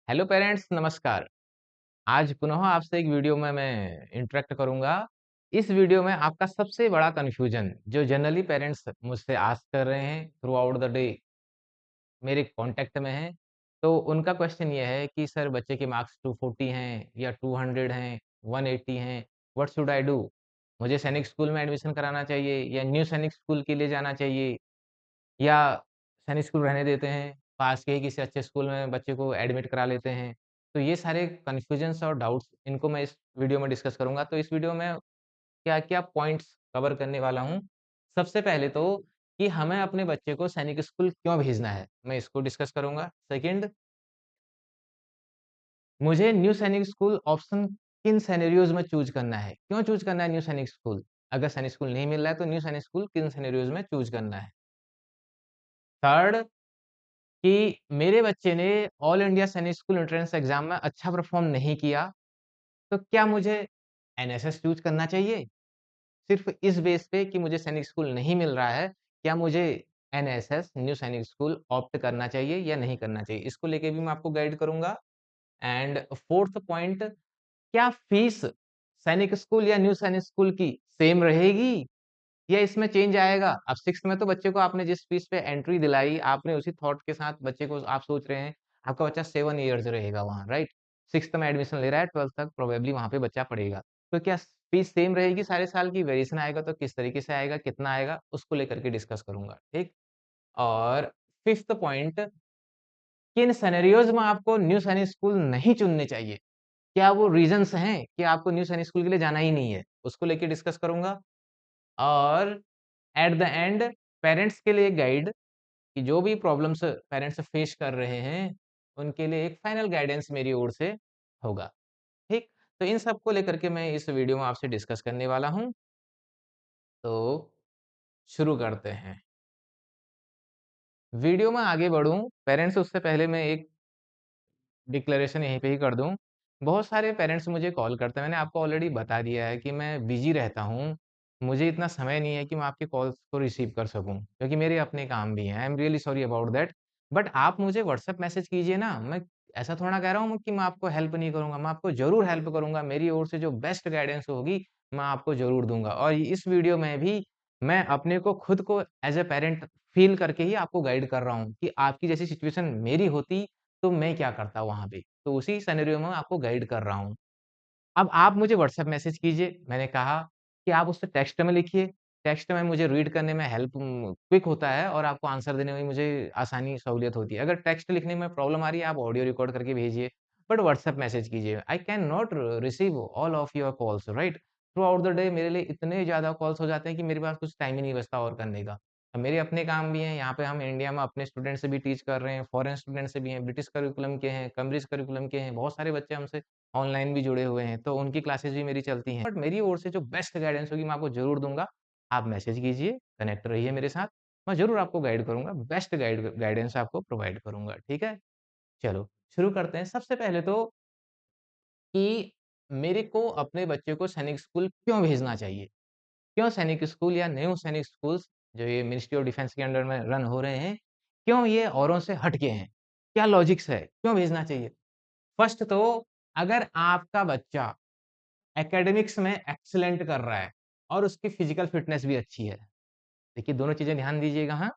Hello parents, नमस्कार। आज पुनः आपसे एक वीडियो में मैं इंटरेक्ट करूंगा। इस वीडियो में आपका सबसे बड़ा कन्फ्यूजन जो जनरली पेरेंट्स मुझसे आस्क कर रहे हैं थ्रू आउट द डे, मेरे कांटेक्ट में हैं। तो उनका क्वेश्चन ये है कि सर बच्चे के मार्क्स 240 हैं या 200 हैं, 180 हैं, व्हाट शुड आई डू? मुझे सैनिक स्कूल में एडमिशन कराना चाहिए या न्यू सैनिक स्कूल के लिए जाना चाहिए, या सैनिक स्कूल रहने देते हैं, पास के ही किसी अच्छे स्कूल में बच्चे को एडमिट करा लेते हैं। तो ये सारे कन्फ्यूजन्स और डाउट्स इनको मैं इस वीडियो में डिस्कस करूँगा। तो इस वीडियो में क्या-क्या पॉइंट्स कवर करने वाला हूँ। सबसे पहले तो कि हमें अपने बच्चे को सैनिक स्कूल क्यों भेजना है, मैं इसको डिस्कस करूँगा। सेकंड, मुझे न्यू सैनिक स्कूल ऑप्शन किन सिनेरियोज़ में चूज़ करना है? क्यों चूज़ करना है न्यू सैनिक स्कूल? अगर सैनिक स्कूल नहीं मिल रहा है तो न्यू सैनिक स्कूल किन सिनेरियोज़ में चूज़ करना है? थर्ड, कि मेरे बच्चे ने ऑल इंडिया सैनिक स्कूल एंट्रेंस एग्ज़ाम में अच्छा परफ़ॉर्म नहीं किया, तो क्या मुझे एनएसएस चूज़ करना चाहिए? सिर्फ़ इस बेस पे कि मुझे सैनिक स्कूल नहीं मिल रहा है, क्या मुझे एनएसएस न्यू सैनिक स्कूल ऑप्ट करना चाहिए या नहीं करना चाहिए? इसको लेके भी मैं आपको गाइड करूँगा। एंड फोर्थ पॉइंट, क्या फीस सैनिक स्कूल या न्यू सैनिक स्कूल की सेम रहेगी या इसमें चेंज आएगा? अब 6th में तो बच्चे को आपने जिस फीस पे एंट्री दिलाई, आपने उसी थॉट के साथ बच्चे को आप सोच रहे हैं, आपका बच्चा 7 इयर्स रहेगा वहाँ, राइट? 6th में एडमिशन ले रहा है, 12th तक प्रोबेबली वहाँ पे बच्चा पढ़ेगा। तो क्या फीस सेम रहेगी सारे साल की? वेरिएशन आएगा तो किस तरीके से आएगा, कितना आएगा? उसको लेकर के डिस्कस करूँगा, ठीक? और 5th पॉइंट, किन सिनेरियोज़ में आपको न्यू सैनिक स्कूल नहीं चुनने चाहिए? क्या वो रीज़न्स हैं कि आपको न्यू सैनिक स्कूल के लिए जाना ही नहीं है? उसको लेके डिस्कस करूँगा। और एट द एंड पेरेंट्स के लिए गाइड, कि जो भी प्रॉब्लम्स पेरेंट्स फेस कर रहे हैं, उनके लिए एक फाइनल गाइडेंस मेरी ओर से होगा, ठीक? तो इन सब को लेकर के मैं इस वीडियो में आपसे डिस्कस करने वाला हूँ, तो शुरू करते हैं। वीडियो में आगे बढ़ूँ, पेरेंट्स उससे पहले मैं एक डिक्लेरेशन यहीं पे ही कर दूँ। बहुत सारे पेरेंट्स मुझे कॉल करते हैं, मैंने आपको ऑलरेडी बता दिया है कि मैं बिज़ी रहता हूँ। मुझे इतना समय नहीं है कि मैं आपके कॉल्स को रिसीव कर सकूँ, क्योंकि मेरे अपने काम भी हैं। I am really sorry about that. But आप मुझे व्हाट्सएप मैसेज कीजिए ना, मैं ऐसा थोड़ा ना कह रहा हूँ कि मैं आपको हेल्प नहीं करूँगा, मैं आपको ज़रूर हेल्प करूँगा। मेरी ओर से जो बेस्ट गाइडेंस होगी, मैं आपको ज़रूर दूँगा। और इस वीडियो में भी मैं अपने को खुद को एज़ अ पैरेंट फ़ील करके ही आपको गाइड कर रहा हूँ कि आपकी जैसी सिचुएशन मेरी होती तो मैं क्या करता वहाँ पे? तो उसी सिनेरियो में आपको गाइड कर रहा हूँ। अब आप मुझे व्हाट्सएप मैसेज कीजिए, मैंने कहा कि आप उससे टेक्स्ट में लिखिए, टेक्स्ट में मुझे रीड करने में हेल्प क्विक होता है और आपको आंसर देने में मुझे आसानी सहूलियत होती है। अगर टेक्स्ट लिखने में प्रॉब्लम आ रही है, आप ऑडियो रिकॉर्ड करके भेजिए, बट व्हाट्सएप मैसेज कीजिए। I can not receive all of your calls, right? Through out the day मेरे लिए इतने ज़्यादा कॉल्स हो जाते हैं कि मेरे पास कुछ टाइम ही नहीं बचता और करने का। अब मेरे अपने काम भी हैं, यहाँ पे हम इंडिया में अपने स्टूडेंट से भी टीच कर रहे हैं, फॉरेन स्टूडेंट से भी हैं, ब्रिटिश करिकुलम के हैं, कैम्ब्रिज करिकुलम के हैं, बहुत सारे बच्चे हमसे ऑनलाइन भी जुड़े हुए हैं, तो उनकी क्लासेस भी मेरी चलती हैं। बट मेरी ओर से जो बेस्ट गाइडेंस होगी मैं आपको ज़रूर दूँगा। आप मैसेज कीजिए, कनेक्ट रहिए मेरे साथ, मैं ज़रूर आपको गाइड करूँगा, बेस्ट गाइडेंस आपको प्रोवाइड करूँगा, ठीक है? चलो, शुरू करते हैं। सबसे पहले तो कि मेरे को अपने बच्चे को सैनिक स्कूल क्यों भेजना चाहिए? क्यों सैनिक स्कूल या न्यू सैनिक स्कूल्स जो ये मिनिस्ट्री ऑफ डिफेंस के अंडर में रन हो रहे हैं, क्यों ये औरों से हट के हैं? क्या लॉजिक्स है? क्यों भेजना चाहिए? फर्स्ट तो, अगर आपका बच्चा एकेडमिक्स में एक्सीलेंट कर रहा है और उसकी फिजिकल फिटनेस भी अच्छी है, देखिए दोनों चीज़ें ध्यान दीजिएगा, हाँ?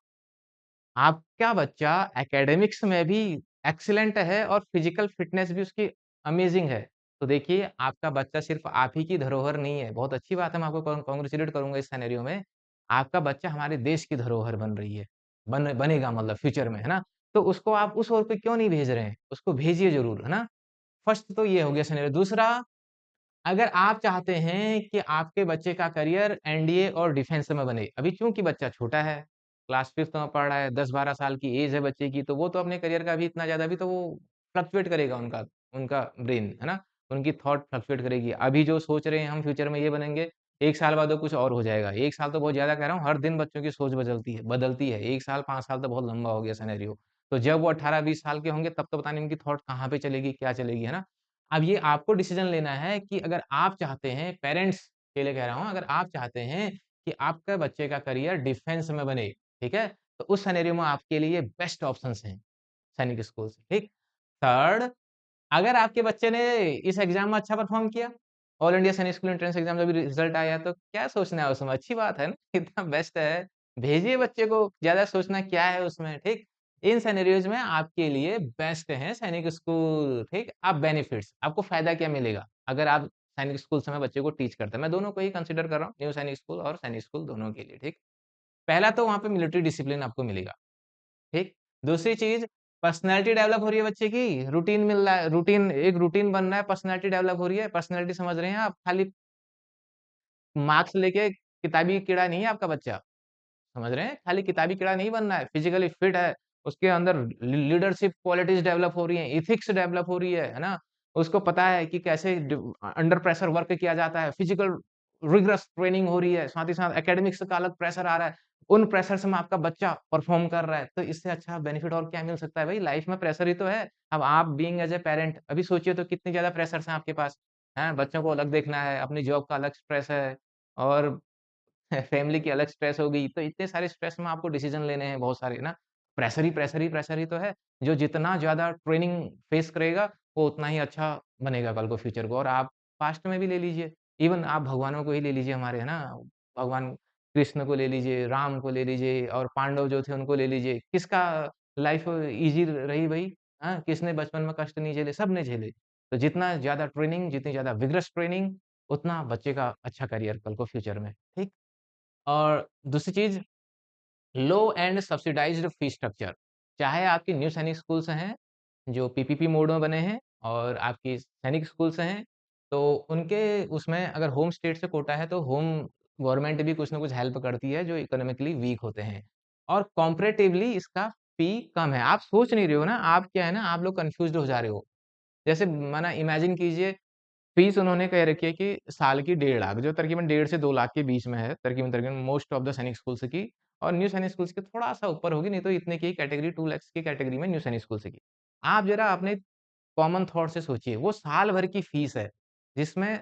आपका बच्चा एकेडमिक्स में भी एक्सीलेंट है और फिजिकल फिटनेस भी उसकी अमेजिंग है, तो देखिए आपका बच्चा सिर्फ़ आप ही की धरोहर नहीं है। बहुत अच्छी बात है, मैं आपको कांग्रेचुलेट करूँगा इस सिनेरियो में। आपका बच्चा हमारे देश की धरोहर बन रही है, बनेगा मतलब फ्यूचर में, है ना? तो उसको आप उस ओर पे क्यों नहीं भेज रहे हैं? उसको भेजिए ज़रूर, है ना? फर्स्ट तो ये हो गया सिनेरियो। दूसरा, अगर आप चाहते हैं कि आपके बच्चे का करियर एनडीए और डिफेंस में बने, अभी चूँकि बच्चा छोटा है, क्लास 5th में पढ़ रहा है, 10-12 साल की एज है बच्चे की, तो वो तो अपने करियर का अभी इतना ज़्यादा अभी तो वो फ्लक्चुएट करेगा उनका उनका ब्रेन, है ना? उनकी थॉट फ्लक्चुएट करेगी। अभी जो सोच रहे हैं हम फ्यूचर में ये बनेंगे, 1 साल बाद वो कुछ और हो जाएगा। 1 साल तो बहुत ज़्यादा कह रहा हूँ, हर दिन बच्चों की सोच बदलती है। 1 साल, 5 साल तो बहुत लंबा हो गया सिनेरियो। तो जब वो 18-20 साल के होंगे तब तो पता नहीं उनकी थॉट कहाँ पे चलेगी, क्या चलेगी, है ना? अब ये आपको डिसीजन लेना है कि अगर आप चाहते हैं, पेरेंट्स के लिए कह रहा हूँ, अगर आप चाहते हैं कि आपके बच्चे का करियर डिफेंस में बने, ठीक है? तो उस सिनेरियो में आपके लिए बेस्ट ऑप्शंस हैं सैनिक स्कूल्स, ठीक? थर्ड, अगर आपके बच्चे ने इस एग्ज़ाम में अच्छा परफ़ॉर्म किया, ऑल इंडिया सैनिक स्कूल एंट्रेंस एग्ज़ाम जब रिज़ल्ट आया तो क्या सोचना है उसमें? अच्छी बात है ना, इतना बेस्ट है। भेजिए बच्चे को, ज़्यादा सोचना क्या है उसमें, ठीक? इन सिनेरियोज़ में आपके लिए बेस्ट है सैनिक स्कूल, ठीक? अब बेनिफिट्स, आपको फ़ायदा क्या मिलेगा? अगर आप सैनिक स्कूल से में बच्चे को टीच करते हैं। मैं दोनों को ही कंसिडर कर रहा हूँ, न्यू सैनिक स्कूल और सैनिक स्कूल दोनों के लिए, ठीक? पहला तो वहाँ पे मिलिट्री डिसिप्लिन आपको मिलेगा। ठीक? दूसरी चीज़ पर्सनैलिटी डेवलप हो रही है बच्चे की, रूटीन मिल रहा है, रूटीन एक रूटीन बन रहा है, पर्सनैलिटी डेवलप हो रही है। पर्सनैलिटी समझ रहे हैं आप? खाली मार्क्स लेके किताबी कीड़ा नहीं है आपका बच्चा, समझ रहे हैं? खाली किताबी कीड़ा नहीं बनना है, फिज़िकली फिट है, उसके अंदर लीडरशिप क्वालिटीज़ डेवलप हो रही हैं, एथिक्स डेवलप हो रही है ना? उसको पता है कि कैसे अंडर प्रेशर वर्क किया जाता है, फिज़िकल रिगरस ट्रेनिंग हो रही है, साथ ही साथ एकेडमिक्स का अलग प्रेशर आ रहा है। उन प्रेशर्स में आपका बच्चा परफ़ॉर्म कर रहा है, तो इससे अच्छा बेनिफिट और क्या मिल सकता है भई? लाइफ़ में प्रेशर ही तो है। अब आप बीइंग एज़ अ पेरेंट अभी सोचिए तो कितनी ज़्यादा प्रेशर्स हैं आपके पास, हैं? बच्चों को अलग देखना है, अपनी जॉब का अलग स्ट्रेस है और फैमिली की अलग स्ट्रेस हो गई, तो इतने सारे स्ट्रेस में आपको डिसीज़न लेने हैं बहुत सारे ना। प्रेशर ही तो है। जो जितना ज़्यादा ट्रेनिंग फेस करेगा, वो उतना ही अच्छा बनेगा कल को फ्यूचर को और आप पास्ट में भी ले लीजिए, इवन आप भगवानों को ही ले लीजिए हमारे, है ना? भगवान कृष्ण को ले लीजिए, राम को ले लीजिए और पांडव जो थे उनको ले लीजिए। किसका लाइफ़ ईज़ी रही भई? हाँ, किसने बचपन में कष्ट नहीं झेले? सबने झेले। तो जितना ज़्यादा ट्रेनिंग, जितनी ज़्यादा विगरस ट्रेनिंग, उतना बच्चे का अच्छा करियर कल को फ्यूचर में, ठीक? और दूसरी चीज़ लो एंड सब्सिडाइज़्ड फी स्ट्रक्चर। चाहे आपके न्यू सैनिक स्कूल्स हैं, जो पीपीपी मोड में बने हैं और आपकी सैनिक स्कूल्स हैं, तो उनके उसमें अगर होम स्टेट से कोटा है, तो होम गवर्नमेंट भी कुछ न कुछ हेल्प करती है, जो इकोनॉमिकली वीक होते हैं। और कंपैरेटिवली इसका फी कम है। आप सोच नहीं रहे हो ना, आप क्या है ना, आप लोग कन्फ्यूज़्ड हो जा रहे हो। जैसे माना इमेजिन कीजिए फीस उन्होंने कह रखी है कि साल की 1.5 लाख जो तकरीबन 1.5 से 2 लाख के बीच में है, तकरीबन-तकरीबन मोस्ट ऑफ द सैनिक स्कूल्स की और न्यू सैनिक स्कूल्स की थोड़ा-सा ऊपर होगी, नहीं तो इतने की कैटेगरी 2 लैक्स की कैटेगरी में न्यू सैनिक स्कूल्स की। आप ज़रा अपने कॉमन थॉट से सोचिए, वो साल भर की फीस है, जिसमें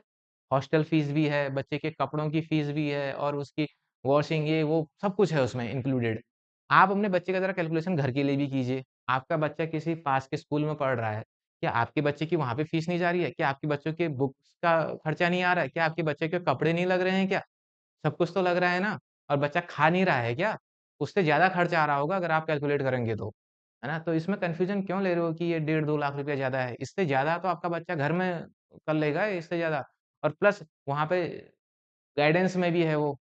हॉस्टल फीस भी है, बच्चे के कपड़ों की फीस भी है और उसकी वॉशिंग ये वो सब कुछ है उसमें इंक्लूडेड। आप अपने बच्चे का ज़रा कैलकुलेशन घर के लिए भी कीजिए। आपका बच्चा किसी पास के स्कूल में पढ़ रहा है, क्या आपके बच्चे की वहाँ पे फीस नहीं जा रही है? क्या आपके बच्चों के बुक्स का खर्चा नहीं आ रहा है? क्या आपके बच्चे के कपड़े नहीं लग रहे हैं क्या? सब कुछ तो लग रहा है ना? और बच्चा खा नहीं रहा है क्या? उससे ज़्यादा खर्चा आ रहा होगा अगर आप कैलकुलेट करेंगे तो, है ना? तो इसमें कन्फ्यूज़न क्यों ले रहे हो कि ये 1.5-2 लाख रुपया ज़्यादा है? इससे ज़्यादा तो आपका बच्चा घर में कर लेगा इससे ज़्यादा और प्लस वहाँ पे गाइडेंस में भी है वो,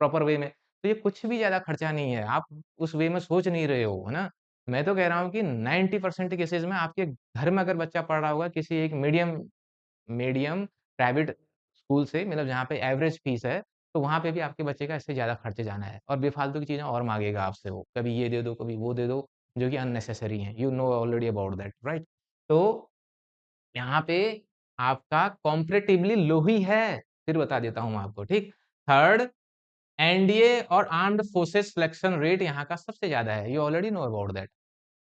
प्रॉपर वे में। तो ये कुछ भी ज़्यादा खर्चा नहीं है, आप उस वे में सोच नहीं रहे हो, है ना? मैं तो कह रहा हूँ कि 90% केसेज़ में आपके घर में अगर बच्चा पढ़ रहा होगा किसी एक मीडियम मीडियम प्राइवेट स्कूल से मतलब जहाँ पे एवरेज फीस है, तो वहाँ पे भी आपके बच्चे का इससे ज़्यादा खर्चे जाना है और बेफ़ालतू की चीज़ें और माँगेगा आपसे वो। कभी ये दे दो, कभी वो दे दो, जो कि अननेसेसरी हैं। You know already about that, right? तो यहाँ पे आपका कॉम्पैरेटिवली लो ही है, फिर बता देता हूँ मैं आपको, ठीक? थर्ड एनडीए और आर्म्ड फोर्सेस सिलेक्शन रेट यहाँ का सबसे ज़्यादा है। You already know about that.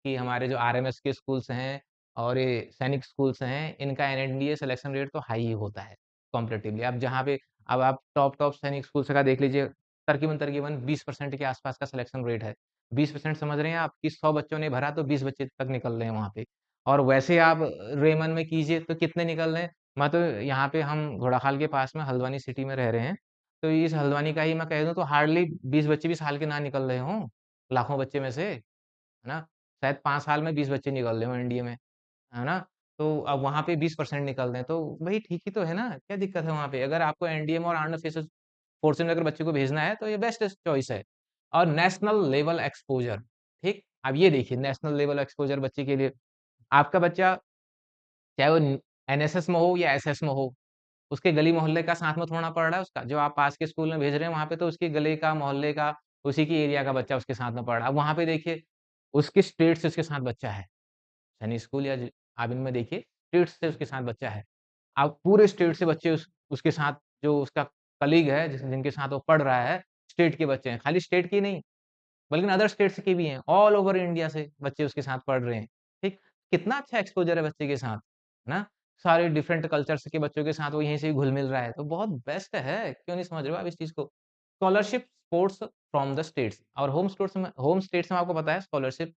कि हमारे जो आरएमएस के स्कूल्स हैं और ये सैनिक स्कूल्स हैं, इनका एनडीए सिलेक्शन रेट तो हाई ही होता है कंपैरेटिवली। अब जहाँ पे अब आप टॉप सैनिक स्कूल्स का देख लीजिए, तकरीबन-तकरीबन 20% के आसपास का सिलेक्शन रेट है। 20% समझ रहे हैं आप कि 100 बच्चों ने भरा तो 20 बच्चे तक निकल रहे हैं वहाँ पे। और वैसे आप रेमन में कीजिए तो कितने निकल रहे हैं? मैं तो यहाँ पे हम घोड़ाखाल के पास में हल्द्वानी सिटी में रह रहे हैं, तो इस हल्द्वानी का ही मैं कह दूँ तो हार्डली 20 बच्चे भी साल के ना निकल रहे हों, लाखों बच्चे में से। है ना? शायद 5 साल में 20 बच्चे निकल रहे हों एनडीए में, है ना? तो अब वहाँ पे 20% निकल रहे हैं, तो भई ठीक ही तो है ना? क्या दिक्कत है वहाँ पे? अगर आपको एनडीए में और आर्म्ड फोर्सेस में अगर बच्चे को भेजना है, तो ये बेस्ट चॉइस है। और नेशनल लेवल एक्सपोज़र, ठीक? अब ये देखिए नेशनल लेवल एक्सपोज़र बच्चे के लिए, आपका बच्चा चाहे वो एनएसएस में हो या एसएस में हो, उसके गली मोहल्ले का साथ में थोड़ा ना पड़ रहा है उसका। जो आप पास के स्कूल में भेज रहे हैं, वहाँ पे तो उसके गली का, मोहल्ले का, उसी की एरिया का बच्चा उसके साथ में पढ़ रहा है। अब वहाँ पे देखिए, उसके स्टेट से उसके साथ बच्चा है। सैनिक स्कूल या ज आप इनमें देखिए, स्टेट से उसके साथ बच्चा है। अब पूरे स्टेट से बच्चे उसके साथ जो उसका कलीग है, जिनके साथ वो पढ़ रहा है, स्टेट के बच्चे हैं। खाली स्टेट के ही नहीं, बल्कि अदर स्टेट्स के भी हैं। ऑल ओवर इंडिया से बच्चे उसके साथ पढ़ रहे हैं, ठीक? कितना अच्छा एक्सपोज़र है बच्चे के साथ, है ना? सारे डिफरेंट कल्चर्स के बच्चों के साथ वो यहीं से ही घुल-मिल रहा है, तो बहुत बेस्ट है। क्यों नहीं समझ रहे हो आप इस चीज़ को? Scholarship sports from the states और होम स्टेट्स में आपको पता है स्कॉलरशिप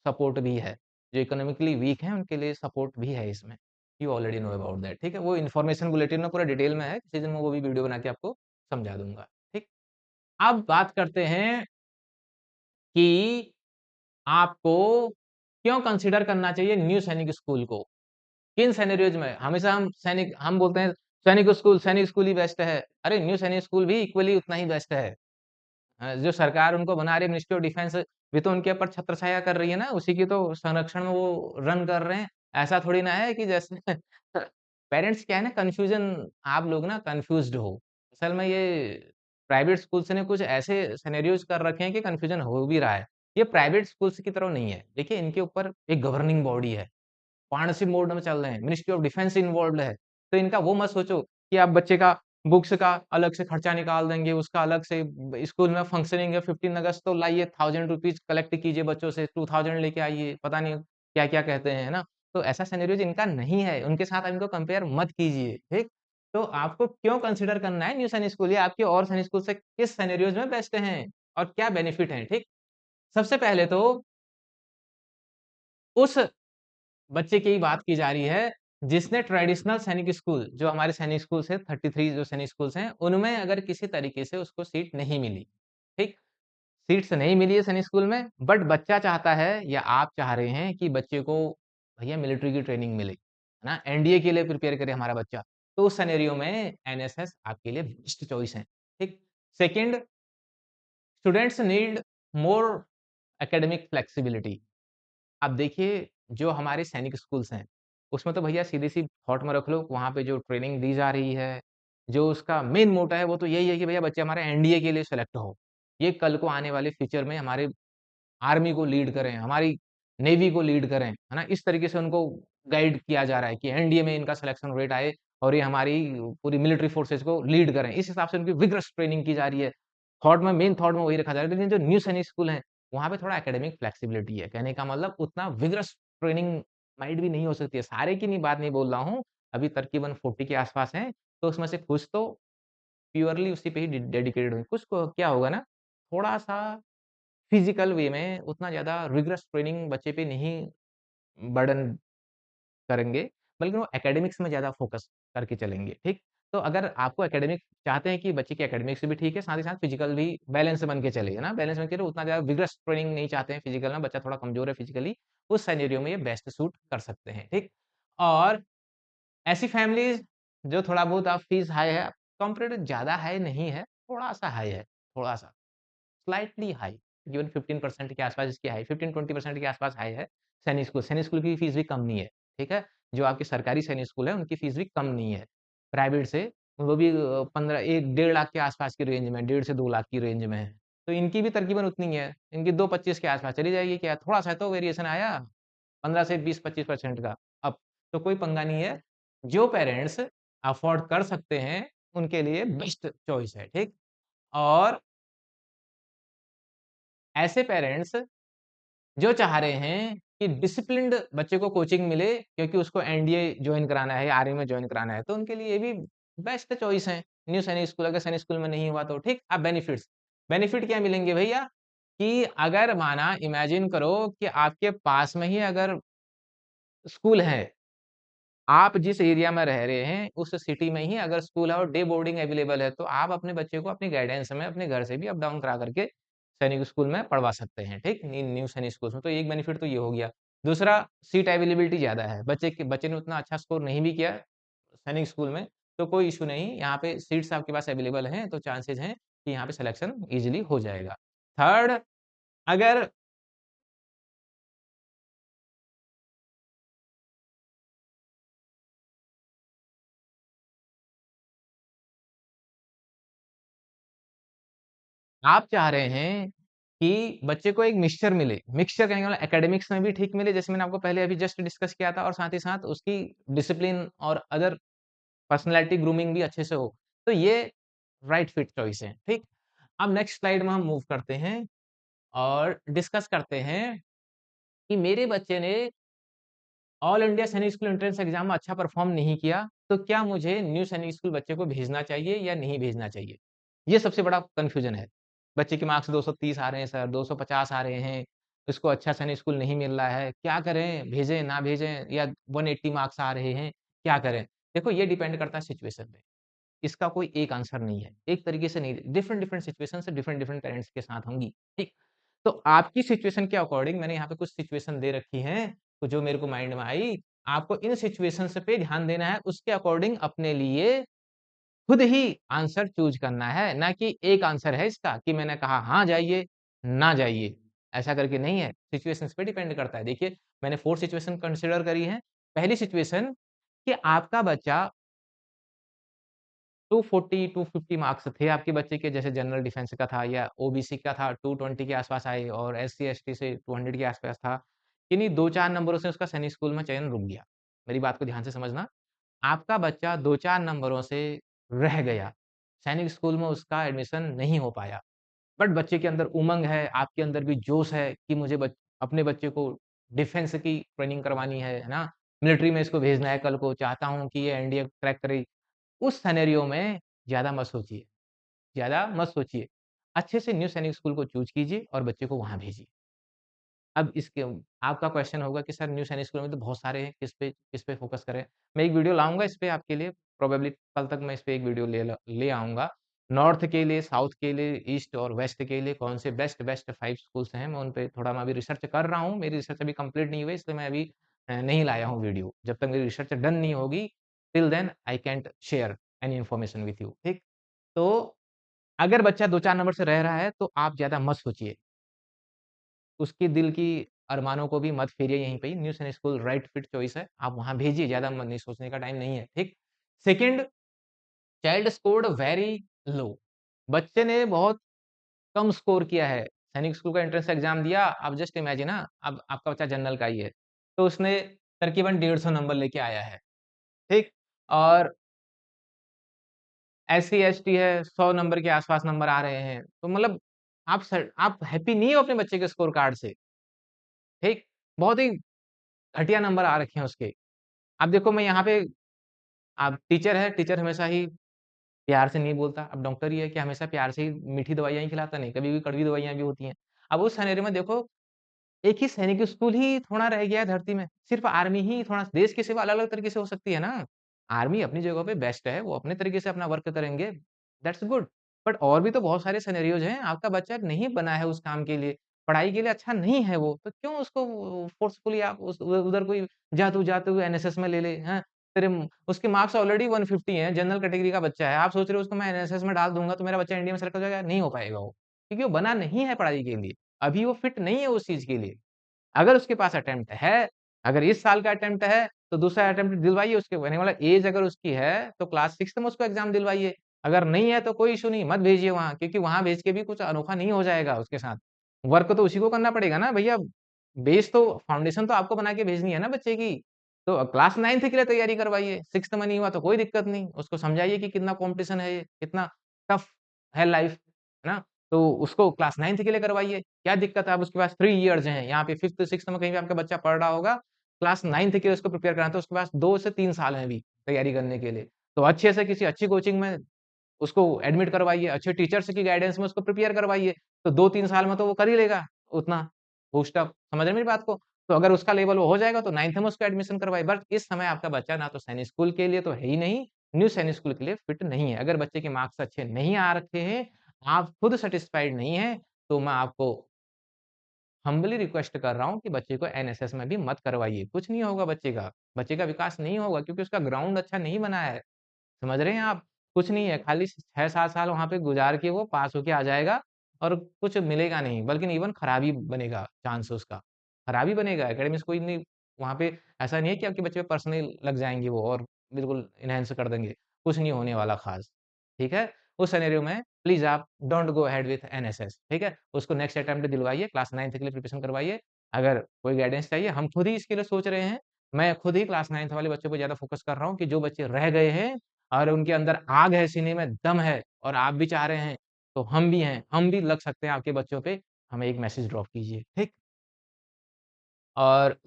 सपोर्ट भी है। जो इकोनॉमिकली वीक हैं उनके लिए सपोर्ट भी है इसमें। You already know about that, ठीक है? वो इन्फॉर्मेशन बुलेटिन में पूरा डिटेल में है, किसी दिन मैं वो भी वीडियो बना के आपको समझा दूँगा, ठीक? अब बात करते हैं कि आपको क्यों कंसीडर करना चाहिए न्यू सैनिक स्कूल को? किन सिनेरियोज़ में? हमेशा हम बोलते हैं सैनिक स्कूल ही बेस्ट है। अरे! न्यू सैनिक स्कूल भी इक्वली उतना ही बेस्ट है। जो सरकार उनको बना रही है मिनिस्ट्री ऑफ डिफेंस भी तो उनके ऊपर छत्रछाया कर रही है ना, उसी की तो संरक्षण में वो रन कर रहे हैं। ऐसा थोड़ी ना है कि जैसे पेरेंट्स क्या है ना कन्फ्यूज़न आप लोग ना कन्फ्यूज़्ड हो। असल में ये प्राइवेट स्कूल्स ने कुछ ऐसे सिनेरियोज़ कर रखे हैं कि कन्फ्यूज़न हो भी रहा है। ये प्राइवेट स्कूल्स की तरह नहीं है। देखिए इनके ऊपर एक गवर्निंग बॉडी है। पार्टनरशिप मोड में चल रहे हैं, मिनिस्ट्री ऑफ डिफेंस इन्वॉल्व्ड है। तो इनका वो मत सोचो कि आप बच्चे का बुक्स का अलग से खर्चा निकाल देंगे, उसका अलग से ब स्कूल में फंक्शनिंग है 15 अगस्त तो लाइए ₹1000 कलेक्ट कीजिए बच्चों से, 2000 लेके आइए, पता नहीं क्या-क्या कहते हैं, है ना? तो ऐसा सिनेरियोज़ इनका नहीं है, उनके साथ आप इनको कंपेयर मत कीजिए, ठीक? तो आपको क्यों कंसीडर करना है न्यू सैनिक स्कूल या आपके और सैनिक स्कूल से किस सिनेरियोज़ में बेस्ट हैं और क्या बेनिफिट हैं, ठीक? सबसे पहले तो उस बच्चे की ही बात की जा रही है, जिसने ट्रेडिशनल सैनिक स्कूल जो हमारे सैनिक स्कूल्स हैं 33 जो सैनिक स्कूल्स हैं, उनमें अगर किसी तरीके से उसको सीट नहीं मिली, ठीक? सीट्स नहीं मिली है सैनिक स्कूल में, बट बच्चा चाहता है या आप चाह रहे हैं कि बच्चे को भैया मिलिट्री की ट्रेनिंग मिले, है ना? एनडीए के लिए प्रिपेयर करे हमारा बच्चा। तो उस सिनेरियो में एनएसएस आपके लिए बेस्ट चॉइस है, ठीक? Second students need more academic flexibility. अब देखिए, जो हमारे सैनिक स्कूल्स हैं, उसमें तो भैया सीधी-सी थॉट में रख लो, वहाँ पे जो ट्रेनिंग दी जा रही है, जो उसका मेन मोटो है, वो तो यही है कि भैया बच्चे हमारे एनडीए के लिए सेलेक्ट हो। ये कल को आने वाले फ्यूचर में हमारे आर्मी को लीड करें, हमारी नेवी को लीड करें, है ना? इस तरीके से उनको गाइड किया जा रहा है कि एनडीए में इनका सिलेक्शन रेट आए और ये हमारी पूरी मिलिट्री फोर्सेस को लीड करें। इस हिसाब से उनकी विगरस ट्रेनिंग की जा रही है। मेन थॉट में वही रखा जा रहा है। लेकिन जो न्यू सैनिक स्कूल हैं, वहाँ पे थोड़ा एकेडमिक फ्लेक्सिबिलिटी है। कहने का मतलब उतना विगरस ट्रेनिंग माइट भी नहीं हो सकती है। सारे की नहीं बात नहीं बोल रहा हूँ। अभी तकरीबन 40 के आस-पास हैं, तो उसमें से कुछ तो प्योरली उसी पे ही डेडिकेटेड होंगे। कुछ को क्या होगा ना, थोड़ा-सा फिज़िकल वे में उतना ज़्यादा रिगरस ट्रेनिंग बच्चे पे नहीं बर्डन करेंगे, बल्कि वो एकेडमिक्स में ज़्यादा फ़ोकस करके चलेंगे, ठीक? तो अगर आपको एकेडमिक चाहते हैं कि बच्चे की एकेडमिक्स भी ठीक है, साथ ही साथ फिज़िकल भी बैलेंस बन के चले, है ना? बैलेंस बन के चले, उतना ज़्यादा विगरस ट्रेनिंग नहीं चाहते हैं फिज़िकल में, बच्चा थोड़ा कमज़ोर है फिज़िकली, उस सिनेरियो में ये बेस्ट सूट कर सकते हैं, ठीक? और ऐसी फैमिलीज़ जो थोड़ा बहुत आप फीस हाई है, कंपैरेटिव ज़्यादा हाई नहीं है, थोड़ा-सा हाई है, थोड़ा-सा। स्लाइटली हाई, इवन 15% के आस-पास इसकी हाई 15-20% के आस-पास हाई है। सैनिक स्कूल की फीस भी कम नहीं है, ठीक है? जो आपके सरकारी सैनिक स्कूल है, उनकी फीस भी कम नहीं है। प्राइवेट से वो भी 15 1 डेढ़ लाख के आस-पास की रेंज में, डेढ़ से 2 लाख की रेंज में है। तो इनकी भी तकरीबन उतनी ही है। इनकी 2.25 के आस-पास चली जाएगी क्या थोड़ा-सा तो वेरिएशन आया, 15 से 20-25% का अप, तो कोई पंगा नहीं है। जो पेरेंट्स अफोर्ड कर सकते हैं, उनके लिए बेस्ट चॉइस है, ठीक? और ऐसे पेरेंट्स जो चाह रहे हैं कि डिसिप्लिन्ड बच्चे को कोचिंग मिले क्योंकि उसको एनडीए जॉइन कराना है, आर्मी में जॉइन कराना है, तो उनके लिए ये भी बेस्ट चॉइस है। न्यू सैनिक स्कूल अगर सैनिक स्कूल में नहीं हुआ तो ठीक। अब बेनिफिट्स, बेनिफिट क्या मिलेंगे भैया कि अगर माना इमेजिन करो कि आपके पास में ही अगर स्कूल है, आप जिस एरिया में रह रहे हैं, उस सिटी में ही अगर स्कूल है और डे बोर्डिंग अवेलेबल है, तो आप अपने बच्चे को अपनी गाइडेंस में अपने घर से भी अप डाउन करा करके सैनिक स्कूल में पढ़वा सकते हैं, ठीक? न्यू सैनिक स्कूल्स में, तो एक बेनिफिट तो ये हो गया। दूसरा सीट अवेलेबिलिटी ज़्यादा है, बच्चे ने उतना अच्छा स्कोर नहीं भी किया सैनिक स्कूल में, तो कोई इश्यू नहीं, यहाँ पे सीट्स आपके पास अवेलेबल हैं, तो चांसेस हैं कि यहाँ पे सिलेक्शन ईज़िली हो जाएगा। थर्ड अगर आप चाह रहे हैं कि बच्चे को एक मिक्सचर मिले, मिक्सचर कहने का मतलब एकेडमिक्स में भी ठीक मिले, जैसे मैंने आपको पहले अभी जस्ट डिस्कस किया था और साथ ही साथ उसकी डिसिप्लिन और अदर पर्सनैलिटी ग्रूमिंग भी अच्छे से हो। तो ये राइट फिट चॉइस है, ठीक? अब नेक्स्ट स्लाइड में हम मूव करते हैं और डिस्कस करते हैं कि मेरे बच्चे ने ऑल इंडिया सैनिक स्कूल एंट्रेंस एग्ज़ाम में अच्छा परफ़ॉर्म नहीं किया, तो क्या मुझे न्यू सैनिक स्कूल बच्चे को भेजना चाहिए या नहीं भेजना चाहिए? ये सबसे बड़ा कन्फ्यूज़न है। बच्चे के मार्क्स 230 आ रहे हैं सर, 250 आ रहे हैं, इसको अच्छा सैनिक स्कूल नहीं मिल रहा है, क्या करें? भेजें, ना भेजें या 180 मार्क्स आ रहे हैं, क्या करें? देखो ये डिपेंड करता है सिचुएशन पे। इसका कोई एक आंसर नहीं है, एक तरीके से नहीं डिफरेंट-डिफरेंट सिचुएशन से डिफरेंट-डिफरेंट पेरेंट्स के साथ होंगी, ठीक? तो आपकी सिचुएशन के अकॉर्डिंग मैंने यहाँ पे कुछ सिचुएशन दे रखी हैं, तो जो मेरे को माइंड में आई, आपको इन सिचुएशंस पे ध्यान देना है, उसके अकॉर्डिंग अपने लिए खुद ही आंसर चूज़ करना है, ना कि एक आंसर है इसका कि मैंने कहा हाँ जाइए, ना जाइए, ऐसा करके नहीं है, सिचुएशंस पे डिपेंड करता है। देखिए, मैंने 4 सिचुएशन कंसीडर करी हैं। पहली सिचुएशन कि आपका बच्चा 240, 250 मार्क्स थे आपके बच्चे के जैसे जनरल डिफेंस का था या ओबीसी का था 220 के आस-पास आए और एससी-एसटी से 200 के आस-पास था। किन्हीं 2-4 नंबरों से उसका सैनिक स्कूल में चयन रुक गया। मेरी बात को ध्यान से समझना। आपका बच्चा 2-4 नंबरों से रह गया। सैनिक स्कूल में उसका एडमिशन नहीं हो पाया। बट बच्चे के अंदर उमंग है, आपके अंदर भी जोश है कि मुझे अपने बच्चे को डिफेंस की ट्रेनिंग करवानी है ना? मिलिट्री में इसको भेजना है कल को, चाहता हूँ कि ये एनडीए क्रैक करे। उस सिनेरियो में ज़्यादा मत सोचिए, ज़्यादा मत सोचिए। अच्छे से न्यू सैनिक स्कूल को चूज़ कीजिए और बच्चे को वहाँ भेजिए। अब इसके आपका क्वेश्चन होगा कि सर न्यू सैनिक स्कूल में तो बहुत सारे हैं, किस पे फ़ोकस करें? मैं एक वीडियो लाऊँगा इस पे आपके लिए, प्रोबेबली कल तक मैं इस पे एक वीडियो ले आऊँगा। नॉर्थ के लिए, साउथ के लिए, ईस्ट और वेस्ट के लिए कौन से बेस्ट 5 स्कूल्स हैं, मैं उन पे थोड़ा मैं अभी रिसर्च कर रहा हूँ। मेरी रिसर्च अभी कंप्लीट नहीं हुई, इसलिए मैं अभी नहीं लाया हूँ वीडियो। जब तक मेरी रिसर्च डन नहीं होगी, till then I can't share any information with you, ठीक? तो अगर बच्चा 2-4 नंबर से रह रहा है, तो आप ज़्यादा मत सोचिए। उसके दिल की अरमानों को भी मत फेरिए यहीं पे ही, न्यू सैनिक स्कूल राइट फिट चॉइस है, आप वहाँ भेजिए, ज़्यादा म नहीं सोचने का टाइम नहीं है, ठीक? Second, child scored very low, बच्चे ने बहुत कम स्कोर किया है, सैनिक स्कूल का एंट्रेंस एग्ज़ाम दिया, अब जस्ट इमेजिन अब आपका बच्चा जनरल का ही है, तो उसने तकरीबन 150 नंबर लेके आया है, ठीक? और एससी-एसटी है, 100 नंबर के आस-पास नंबर आ रहे हैं, तो मतलब आप हैप्पी नहीं हो अपने बच्चे के स्कोर कार्ड से, ठीक? बहुत ही घटिया नंबर आ रखे हैं उसके। अब देखो मैं यहाँ पे अब टीचर है, टीचर हमेशा ही प्यार से नहीं बोलता। अब डॉक्टर ही है कि हमेशा प्यार से ही मीठी दवाइयाँ ही खिलाता नहीं, कभी-कभी कड़वी दवाइयाँ भी होती हैं। अब उस सिनेरियो में देखो, एक ही सैनिक स्कूल ही थोड़ा रह गया है धरती में, सिर्फ़ आर्मी ही थोड़ा देश की सेवा अलग-अलग तरीके से हो सकती है ना। आर्मी अपनी जगह पे बेस्ट है, वो अपने तरीके से अपना वर्क करेंगे, दैट्स गुड। बट और भी तो बहुत सारे सिनेरियोज़ हैं, आपका बच्चा नहीं बना है उस काम के लिए, पढ़ाई के लिए अच्छा नहीं है वो, तो क्यों उसको फ़ोर्सफुली आप उधर कोई जाते हुए एनएसएस में ले ले, हैं? उसके मार्क्स ऑलरेडी 150 हैं, जनरल कैटेगरी का बच्चा है, आप सोच रहे हो उसको मैं एनएसएस में डाल दूँगा तो मेरा बच्चा इंडिया में सेलेक्ट हो जाएगा, नहीं हो पाएगा वो, क्योंकि वो बना नहीं है पढ़ाई के लिए, अभी वो फिट नहीं है उस चीज़ के लिए। अगर उसके पास अटेम्प्ट है, अगर इस साल का अटेम्प्ट है, तो दूसरा अटेम्प्ट दिलवाइए उसके कहने वाला ऐज अगर उसकी है, तो क्लास 6th में उसको एग्ज़ाम दिलवाइए। अगर नहीं है, तो कोई इश्यू नहीं, मत भेजिए वहाँ, क्योंकि वहाँ भेज के भी कुछ अनोखा नहीं हो जाएगा उसके साथ। वर्क तो उसी को करना पड़ेगा ना भैया, बेस तो फाउंडेशन तो आपको बना के भेजनी है ना बच्चे की। तो क्लास 9th के लिए तैयारी करवाइए, 6th में नहीं हुआ तो कोई दिक्कत नहीं, उसको समझाइए कि कितना कॉम्पिटिशन है ये, कितना टफ है लाइफ़, है ना? तो उसको क्लास 9th के लिए करवाइए, क्या दिक्कत है? अब उसके पास 3 इयर्स हैं, यहाँ पे 5th, 6th में कहीं भी आपका बच्चा पढ़ रहा होगा, क्लास 9th के लिए उसको प्रिपेयर कराना है, तो उसके पास 2 से 3 साल हैं अभी तैयारी करने के लिए। तो अच्छे से किसी अच्छी कोचिंग में उसको एडमिट करवाइए, अच्छे टीचर्स की गाइडेंस में उसको प्रिपेयर करवाइए, तो 2-3 साल में तो वो कर ही लेगा उतना बूस्ट अप, समझ रहे हैं मेरी बात को? तो अगर उसका लेवल वो हो जाएगा तो 9th में उसका एडमिशन करवाइए, बट इस समय आपका बच्चा ना तो सैनिक स्कूल के लिए तो है ही नहीं, न्यू सैनिक स्कूल के लिए फिट नहीं है। अगर बच्चे के मार्क्स अच्छे नहीं आ रखे हैं, आप खुद सैटिस्फाइड नहीं हैं, तो मैं आपको हम्बली रिक्वेस्ट कर रहा हूँ कि बच्चे को एनएसएस में भी मत करवाइए, कुछ नहीं होगा बच्चे का विकास नहीं होगा क्योंकि उसका ग्राउंड अच्छा नहीं बना है। समझ रहे हैं आप? कुछ नहीं है, खाली 6-7 साल वहाँ पे गुज़ार के वो पास होके आ जाएगा और कुछ मिलेगा नहीं, बल्कि इवन खराब ही बनेगा चांस उसका। खराब ही बनेगा, एकेडमिक्स कोई नहीं वहाँ पे ऐसा नहीं है कि आपके बच्चे पे पर्सनली लग जाएँगे वो और बिल्कुल एनहांस कर देंगे, कुछ नहीं होने वाला ख़ास, ठीक है? उस सिनेरियो में प्लीज़ आप don't go ahead with NSS, ठीक है? उसको नेक्स्ट अटेम्प्ट दिलवाइए, क्लास 9th के लिए प्रिपरेशन करवाइए। अगर कोई गाइडेंस चाहिए, हम खुद ही इसके लिए सोच रहे हैं। मैं खुद ही क्लास 9th वाले बच्चों पे ज़्यादा फ़ोकस कर रहा हूँ कि जो बच्चे रह गए हैं और उनके अंदर आग है, सीने में दम है और आप भी चाह रहे हैं, तो हम भी हैं, हम भी लग सकते हैं आपके बच्चों पे, हमें एक मैसेज ड्रॉप कीजिए, ठीक? और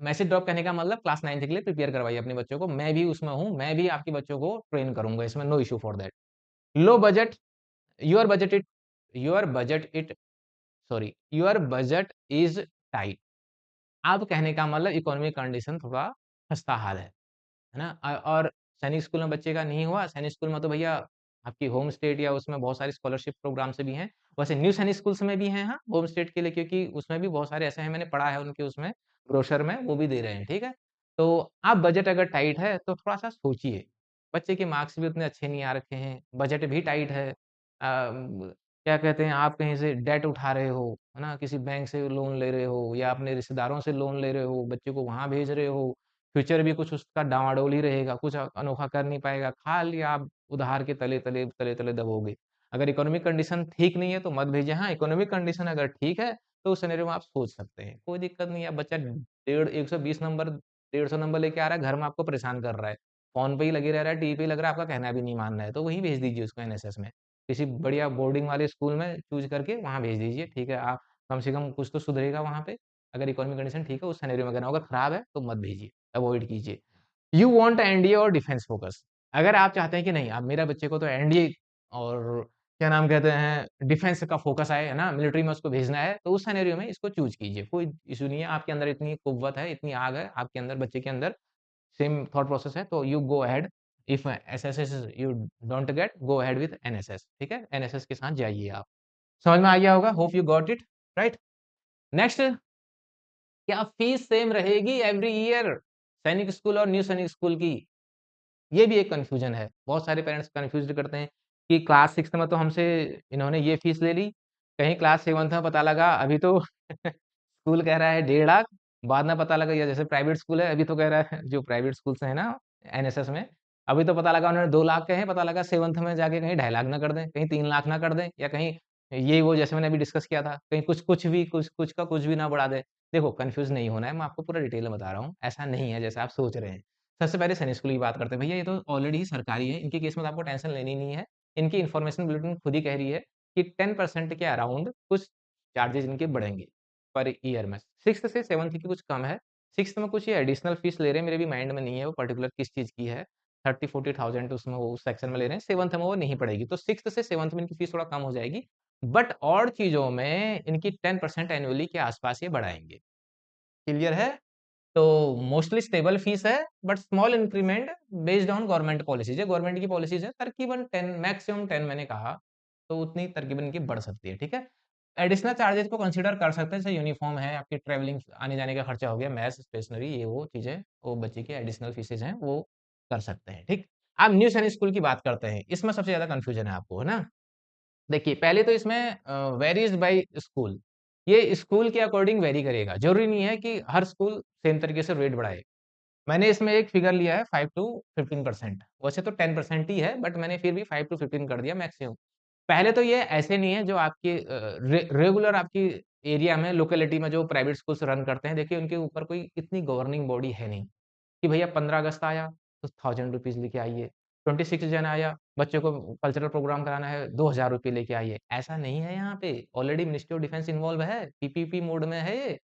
मैसेज ड्रॉप करने का मतलब क्लास 9th के लिए प्रिपेयर करवाइए अपने बच्चों को, मैं भी उसमें हूँ, मैं भी आपके बच्चों को ट्रेन करूँगा, इसमें no issue for that. Low budget your budget it your budget it sorry your budget is tight. अब कहने का मतलब इकोनॉमिक कंडीशन थोड़ा खस्ता-हाल है ना? और सैनिक स्कूल में बच्चे का नहीं हुआ, सैनिक स्कूल में तो भैया आपकी होम स्टेट या उसमें बहुत सारे स्कॉलरशिप प्रोग्राम से भी हैं। वैसे न्यू सैनिक स्कूल्स में भी हैं हाँ, होम स्टेट के लिए क्योंकि उसमें भी बहुत सारे ऐसे हैं मैंने पढ़ा है उनके उसमें ब्रोशर में वो भी दे रहे हैं, ठीक है? तो अब बजट अगर टाइट है तो थोड़ा-सा सोचिए। बच्चे के मार्क्स भी उतने अच्छे नहीं आ रखे हैं, बजट भी टाइट है। क्या कहते हैं आप कहीं से डेट उठा रहे हो, है ना? किसी बैंक से लोन ले रहे हो या अपने रिश्तेदारों से लोन ले रहे हो, बच्चे को वहाँ भेज रहे हो, फ्यूचर भी कुछ उसका डामाडोल ही रहेगा, कुछ अनोखा कर नहीं पाएगा, खाली आप उधार के तले-तले दबोगे। अगर इकोनॉमिक कंडीशन ठीक नहीं है तो मत भेजिए। हाँ, इकोनॉमिक कंडीशन अगर ठीक है, तो उस सिनेरियो में आप सोच सकते हैं, कोई दिक्कत नहीं है। बच्चा डेढ़ 120 नंबर 150 नंबर लेके आ रहा है, घर में आपको परेशान कर रहा है, फ़ोन पे ही लगे रह रहा है, टीवी पे ही लग रहा है, आपका कहना भी नहीं मान रहा है, तो वहीं भेज दीजिए उसको एनएसएस में। किसी बढ़िया बोर्डिंग वाले स्कूल में चूज़ करके वहाँ भेज दीजिए, ठीक है? आप कम से कम कुछ तो सुधरेगा वहाँ पे, अगर इकोनॉमिक कंडीशन ठीक है, उस सिनेरियो में करना होगा, खराब है तो मत भेजिए, अवॉइड कीजिए। यू वांट एनडीए और डिफेंस फोकस। अगर आप चाहते हैं कि नहीं अब मेरा बच्चे को तो एनडीए और क्या नाम कहते हैं डिफेंस का फोकस है ना, मिलिट्री में उसको भेजना है, तो उस सिनेरियो में इसको चूज़ कीजिए। कोई इश्यू नहीं है, आपके अंदर इतनी कुव्वत है, इतनी आग है, आपके अंदर बच्चे के अंदर सेम थॉट प्रोसेस है, तो you go ahead if SSS you don't get go ahead with NSS ठीक है? एनएसएस के साथ जाइए आप। समझ में आ गया होगा, hope you got it, right? Next क्या फीस सेम रहेगी एवरी ईयर सैनिक स्कूल और न्यू सैनिक स्कूल की? ये भी एक कन्फ्यूजन है। बहुत सारे पेरेंट्स कन्फ्यूज़्ड करते हैं कि क्लास 6th में तो हमसे इन्होंने ये फीस ले ली, कहीं क्लास 7th में पता लगा अभी तो स्कूल कह रहा है 1.5 लाख, बाद में पता लगा या जैसे प्राइवेट स्कूल है, अभी तो कह रहा है जो प्राइवेट स्कूल्स हैं ना एनएसएस में, अभी तो पता लगा उन्होंने 2 लाख कहे, पता लगा 7th में जाके कहीं 2.5 लाख ना कर दें, कहीं 3 लाख ना कर दें या कहीं ये वो जैसे मैंने अभी डिस्कस किया था, कहीं कुछ का कुछ भी ना बढ़ा दें। देखो कन्फ्यूज़ नहीं होना है, मैं आपको पूरा डिटेल में बता रहा हूँ, ऐसा नहीं है जैसा आप सोच रहे हैं। सबसे पहले सैनिक स्कूल की बात करते हैं। भैया ये तो ऑलरेडी ही सरकारी है, इनके केस में तो आपको टेंशन लेनी नहीं है। इनकी इन्फॉर्मेशन बुलेटिन खुद ही कह रही है कि 10% के अराउंड कुछ चार्जेज़ इनके बढ़ेंगे पर ईयर में। 6th से 7th की कुछ कम है। 6th में कुछ ये एडिशनल फीस ले रहे हैं, मेरे भी माइंड में नहीं है वो पर्टिकुलर किस चीज़ की है। 30-40,000 उसमें वो उस सेक्शन में ले रहे हैं, 7th में वो नहीं पड़ेगी। तो 6th से 7th में इनकी फीस थोड़ा कम हो जाएगी। बट और चीज़ों में इनकी 10% एनुअली के आस-पास ये बढ़ाएँगे। क्लियर है? तो मोस्टली स्टेबल फीस है but small increment based on government policies है गवर्नमेंट की पॉलिसीज है तकरीबन 10 मैक्सिमम 10 मैंने कहा तो उतनी तकरीबन इनकी बढ़ सकती है ठीक है एडिशनल चार्जेस को कंसीडर कर सकते हैं जैसे यूनिफॉर्म है आपकी ट्रैवलिंग आने जाने का खर्चा हो गया मैथ्स स्टेशनरी ये वो चीजें वो बच्चे की एडिशनल फीसेज हैं वो कर सकते हैं ठीक अब न्यू सैनिक स्कूल की बात करते हैं इसमें सबसे ज्यादा कंफ्यूजन है आपको है ना देखिए, पहले तो इसमें वेरीज़ बाय स्कूल। ये स्कूल के अकॉर्डिंग वेरी करेगा। ज़रूरी नहीं है कि हर स्कूल सेम तरीके से रेट बढ़ाए। मैंने इसमें एक फिगर लिया है 5 टू 15% वैसे तो 10% ही है, बट मैंने फिर भी 5 टू 15 कर दिया मैक्सिमम। पहले तो ये ऐसे नहीं है जो आपके रेगुलर आपकी एरिया में, लोकेलिटी में जो प्राइवेट स्कूल्स रन करते हैं, देखिए उनके ऊपर कोई इतनी गवर्निंग बॉडी है नहीं। कि भैया 15 अगस्त आया तो ₹1000 लेके आइए, 26 जन आया, बच्चों को कल्चरल प्रोग्राम कराना है ₹2000 लेके आइए, ऐसा नहीं है यहाँ पे। Already ministry of defence involve है, पीपीपी मोड में है ये।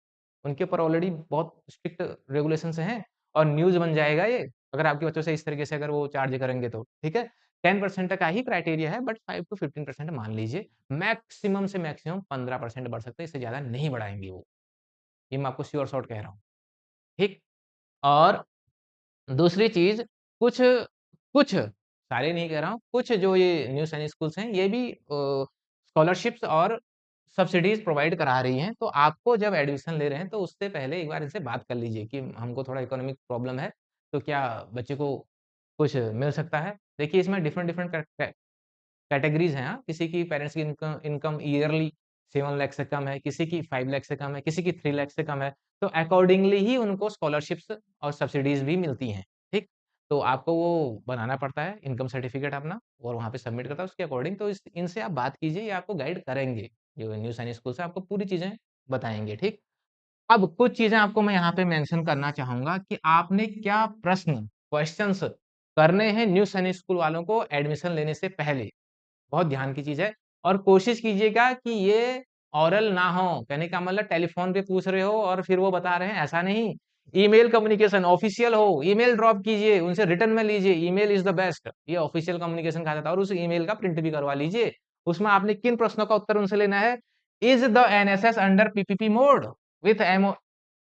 उनके ऊपर ऑलरेडी बहुत स्ट्रिक्ट रेगुलेशंस हैं और न्यूज़ बन जाएगा ये, अगर आपके बच्चों से इस तरीके से अगर वो चार्ज करेंगे तो, ठीक है? 10% का ही क्राइटेरिया है बट 5 टू 15% मान लीजिए। मैक्सिमम से मैक्सिमम 15% बढ़ सकता है, इससे ज़्यादा नहीं बढ़ाएँगे वो। ये मैं आपको श्योर शॉट कह रहा हूँ, ठीक? और दूसरी चीज़ कुछ कुछ, सारे नहीं कह रहा हूँ, कुछ जो ये न्यू सैनिक स्कूल्स हैं, ये भी स्कॉलरशिप्स और सब्सिडीज़ प्रोवाइड करा रही हैं। तो आपको जब एडमिशन ले रहे हैं, तो उससे पहले एक बार इनसे बात कर लीजिए कि हमको थोड़ा इकोनॉमिक प्रॉब्लम है, तो क्या बच्चे को कुछ मिल सकता है? देखिए, इसमें डिफरेंट-डिफरेंट कैटेगरीज़ हैं हाँ, किसी की पेरेंट्स की इनकम इनकम ईयरली 7 लाख से कम है, किसी की 5 लाख से कम है, किसी की 3 लाख से कम है, तो अकॉर्डिंगली ही उनको स्कॉलरशिप्स और सब्सिडीज़ भी मिलती हैं, ठीक? तो आपको वो बनाना पड़ता है इनकम सर्टिफिकेट अपना और वहाँ पे सबमिट करता है उसके अकॉर्डिंग तो इस इनसे आप बात कीजिए, ये आपको गाइड करेंगे, जो न्यू सैनिक स्कूल से आपको पूरी चीज़ें बताएँगे, ठीक? अब कुछ चीज़ें आपको मैं यहाँ पे मेंशन करना चाहूँगा कि आपने क्या प्रश्न, क्वेश्चन्स करने हैं न्यू सैनिक स्कूल वालों को एडमिशन लेने से पहले। बहुत ध्यान की चीज़ है और कोशिश कीजिएगा कि ये ओरल ना हो, कहने का मतलब टेलीफ़ोन पे पूछ रहे हो और फिर वो बता रहे हैं, ऐसा नहीं। ईमेल कम्युनिकेशन ऑफ़िशियल हो, ईमेल ड्रॉप कीजिए, उनसे रिटर्न में लीजिए, ईमेल इज़ द बेस्ट। ये ऑफ़िशियल कम्युनिकेशन कहा जाता है और उस ईमेल का प्रिंट भी करवा लीजिए। उसमें आपने किन प्रश्नों का उत्तर उनसे लेना है, is the NSS under PPP mode? With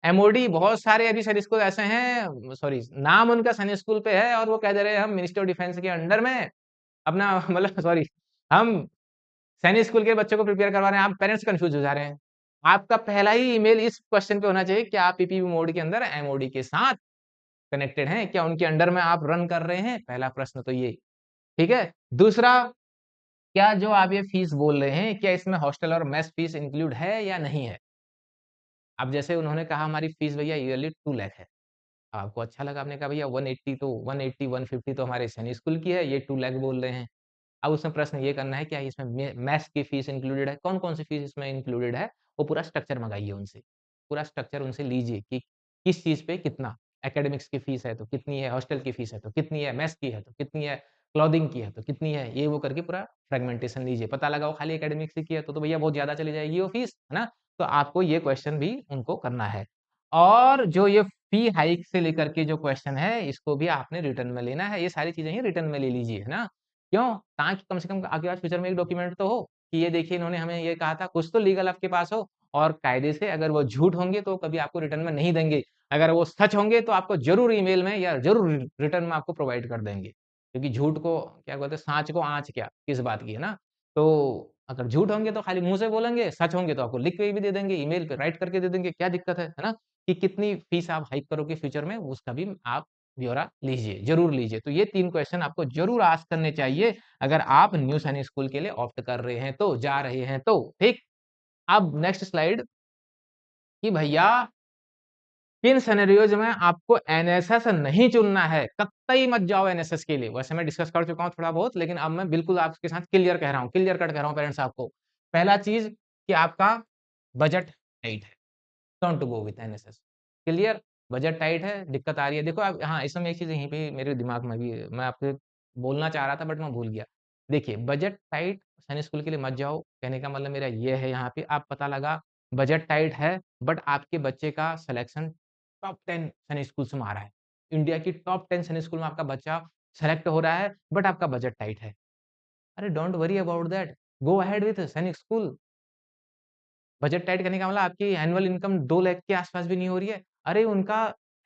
MoD बहुत सारे अभी सैनिक स्कूल ऐसे हैं, सॉरी नाम उनका सैनिक स्कूल पे है और वो कह दे रहे हैं हम मिनिस्ट्री ऑफ डिफेंस के अंडर में अपना मतलब सॉरी हम सैनिक स्कूल के बच्चों को प्रिपेयर करवा रहे हैं, आप पेरेंट्स कंफ्यूज हो जा रहे हैं। आपका पहला ही ईमेल इस क्वेश्चन पे होना चाहिए, क्या आप पीपीपी मोड के अंदर एमओडी के साथ कनेक्टेड हैं? क्या उनके अंडर में आप रन कर रहे हैं? पहला प्रश्न तो ये, ठीक है? दूसरा, क्या जो आप ये फीस बोल रहे हैं, क्या इसमें हॉस्टल और मेस फीस इंक्लूड है या नहीं है? अब जैसे उन्होंने कहा हमारी फीस भैया ईयरली 2 लाख है। आपको अच्छा लगा, आपने कहा भैया 180 तो 180 150 तो हमारे सैनिक स्कूल की है, ये 2 लाख बोल रहे हैं। अब उसमें प्रश्न ये करना है क्या इसमें मैथ्स की फीस इंक्लूडेड है? कौन-कौन सी फीस इसमें इंक्लूडेड है? वो पूरा स्ट्रक्चर मँगाइए उनसे। पूरा स्ट्रक्चर उनसे लीजिए कि किस चीज़ पे कितना, एकेडमिक्स की फीस है तो कितनी है, हॉस्टल की फीस है तो कितनी है, मेस की है तो कितनी है, क्लॉथिंग की है तो कितनी है, ये वो करके पूरा फ्रेगमेंटेशन लीजिए। पता लगा वो खाली एकेडमिक्स की है तो भैया बहुत ज़्यादा चली जाएगी वो फीस, है ना? तो आपको ये क्वेश्चन भी उनको करना है। और जो ये फी हाइक से लेकर के जो क्वेश्चन है, इसको भी आपने रिटर्न में लेना है। ये सारी चीज़ें ही रिटर्न में ले लीजिए, है ना? क्यों? ताकि कम से कम आपके पास फ्यूचर में एक डॉक्यूमेंट तो हो, कि ये देखिए इन्होंने हमें ये कहा था, कुछ तो लीगल आपके पास हो और कायदे से अगर वो झूठ होंगे तो कभी आपको रिटर्न में नहीं देंगे। अगर वो सच होंगे तो आपको ज़रूर ईमेल में या ज़रूर रिटर्न में आपको प्रोवाइड कर देंगे। क्योंकि झूठ को क्या बोलते हैं, साँच को आँच क्या, किस बात की, है ना? तो अगर झूठ होंगे तो खाली मुँह से बोलेंगे, सच होंगे तो आपको लिख के भी दे देंगे, ईमेल पे राइट करके दे देंगे, क्या दिक्कत है ना? कि कितनी फीस आप हाइक करोगे फ्यूचर में, उसका भी आप ब्यौरा लीजिए, ज़रूर लीजिए। तो ये 3 क्वेश्चन आपको ज़रूर आस्क करने चाहिए, अगर आप न्यू सैनिक स्कूल के लिए ऑप्ट कर रहे हैं तो, जा रहे हैं तो, ठीक? अब नेक्स्ट स्लाइड कि भैया किन सिनेरियोज़ में आपको एनएसएस नहीं चुनना है, कतई मत जाओ एनएसएस के लिए। वैसे मैं डिस्कस कर चुका हूँ थोड़ा बहुत, लेकिन अब मैं बिल्कुल आपके साथ क्लियर कह रहा हूँ, क्लियर कट कह रहा हूँ पेरेंट्स आपको। पहला चीज़ कि आपका बजट टाइट है, don't go with NSS. Clear? Budget tight है, दिक्कत आ रही है। देखो अब हाँ, इस समय एक चीज़ यहीं पे मेरे दिमाग में भी मैं आपको बोलना चाह रहा था बट मैं भूल गया। देखिए, बजट टाइट सैनिक स्कूल के लिए मत जाओ, कहने का मतलब मेरा ये है यहाँ पे आप पता लगा बजट टाइट है बट आपके बच्चे का सिलेक्शन टॉप 10 सैनिक स्कूल से में आ रहा है। इंडिया की टॉप 10 सैनिक स्कूल में आपका बच्चा सेलेक्ट हो रहा है बट आपका बजट टाइट है। अरे don't worry about that, go ahead with सैनिक स्कूल। बजट टाइट करने का मतलब आपकी एनुअल इनकम 2 लाख के आस-पास भी नहीं हो रही है। अरे उनका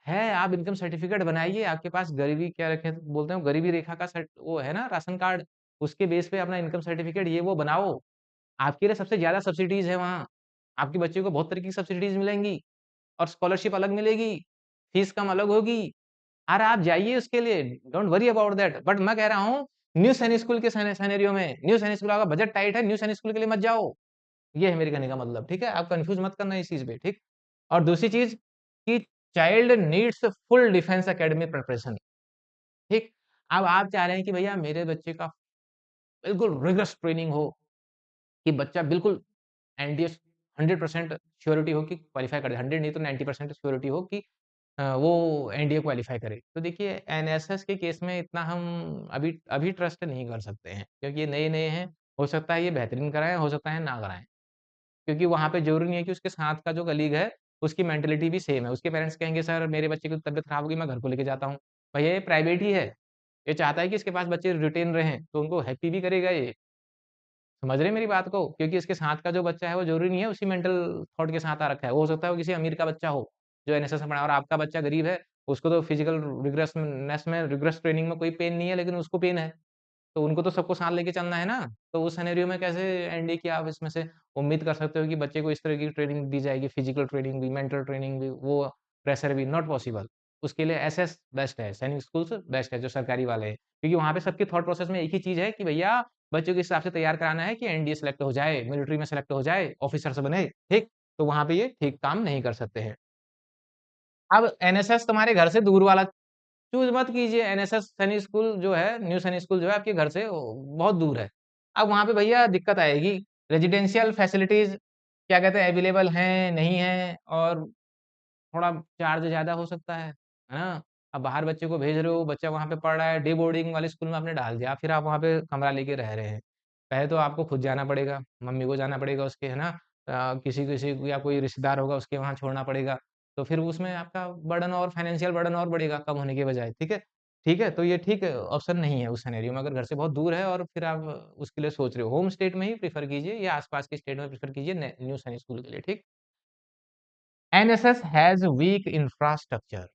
है, आप इनकम सर्टिफिकेट बनाइए, आपके पास गरीबी क्या रखे बोलते हैं गरीबी रेखा का सर्ट वो है ना राशन कार्ड, उसके बेस पे अपना इनकम सर्टिफिकेट ये वो बनाओ। आपके लिए सबसे ज़्यादा सब्सिडीज़ है वहाँ। आपके बच्चे को बहुत तरीके की सब्सिडीज़ मिलेंगी और स्कॉलरशिप अलग मिलेगी, फीस कम अलग होगी। अरे आप जाइए उसके लिए, don't worry about that. But मैं कह रहा हूँ न्यू सैनिक स्कूल के सिनेरियो में, न्यू सैनिक स्कूल का बजट टाइट है, न्यू सैनिक स्कूल के लिए मत जाओ। ये है मेरे कहने का मतलब, ठीक है? आप कन्फ्यूज़ मत करना इस चीज़ पे, ठीक? और दूसरी चीज़ कि child needs full defence academy preparation, ठीक? अब आप चाह रहे हैं कि भैया मेरे बच्चे का बिल्कुल रिगरस ट्रेनिंग हो, कि बच्चा बिल्कुल एनडीएस 100% श्योरिटी हो कि क्वालिफ़ाई कर दे, 100 नहीं तो 90% श्योरिटी हो कि वो एनडीए क्वालिफ़ाई करे। तो देखिए एनएसएस के केस में इतना हम अभी अभी ट्रस्ट नहीं कर सकते हैं, क्योंकि ये नए-नए हैं, हो सकता है ये बेहतरीन कराएँ, हो सकता है ना कराएँ। क्योंकि वहाँ पे ज़रूरी नहीं है कि उसके साथ का जो कलीग है, उसकी मेंटालिटी भी सेम है। उसके पेरेंट्स कहेंगे सर मेरे बच्चे की तबीयत खराब हो गई, मैं घर को लेके जाता हूँ। भैया ये प्राइवेट ही है। ये चाहता है कि इसके पास बच्चे रिटेन रहें, तो उनको हैप्पी भी करेगा ये। समझ रहे हैं मेरी बात को? क्योंकि इसके साथ का जो बच्चा है वो ज़रूरी नहीं है उसी मेंटल थॉट के साथ आ रखा है। वो हो सकता है वो किसी अमीर का बच्चा हो, जो एनएसएस में पढ़ा है और आपका बच्चा गरीब है, उसको तो फिजिकल रिग्रेसनेस में रिग्रेस ट्रेनिंग में कोई पेन नहीं है, लेकिन उसको पेन है। तो उनको तो सबको साथ लेके चलना है ना, तो उस सिनेरियो में कैसे एनडी की आप इसमें से उम्मीद कर सकते हो कि बच्चे को इस तरह की ट्रेनिंग दी जाएगी, फिजिकल ट्रेनिंग भी, मेंटल ट्रेनिंग भी, वो प्रेशर भी, नॉट पॉसिबल। उसके लिए एसएस बेस्ट है, सैनिक स्कूल्स बेस्ट है, जो सरकारी वाले हैं। क्योंकि वहाँ पे सबकी थॉट प्रोसेस में एक ही चीज़ है कि भैया बच्चों के हिसाब से तैयार कराना है कि एनडीए सेलेक्ट हो जाए, मिलिट्री में सेलेक्ट हो जाए, ऑफिसर्स बने, ठीक? तो वहाँ पे ये ठीक काम नहीं कर सकते हैं। अब एनएसएस तुम्हारे घर से दूर वाला चूज़ मत कीजिए, एनएसएस सैनिक स्कूल जो है, न्यू सैनिक स्कूल जो है आपके घर से बहुत दूर है। अब वहाँ पे भैया दिक्कत आएगी, रेज़िडेंशियल फैसिलिटीज़ क्या कहते हैं अवेलेबल हैं, नहीं हैं और थोड़ा चार्ज ज़्यादा हो सकता है ना? अब बाहर बच्चे को भेज रहे हो, बच्चा वहाँ पे पढ़ रहा है, डे बोर्डिंग वाले स्कूल में आपने डाल दिया, फिर आप वहाँ पे कमरा लेके रह रहे हैं। पहले तो आपको खुद जाना पड़ेगा, मम्मी को जाना पड़ेगा उसके, है ना? किसी-किसी को या कोई रिश्तेदार होगा उसके वहाँ छोड़ना पड़ेगा, तो फिर उसमें आपका बर्डन और फाइनेंशियल बर्डन और बढ़ेगा कम होने के बजाय, ठीक है? ठीक है? तो ये ठीक ऑप्शन नहीं है उस सिनेरियो में अगर घर से बहुत दूर है और फिर आप उसके लिए सोच रहे हो, होम स्टेट में ही प्रेफ़र कीजिए या आस-पास के स्टेट में प्रेफ़र कीजिए न्यू सैनिक स्कूल के लिए, ठीक? NSS has weak infrastructure.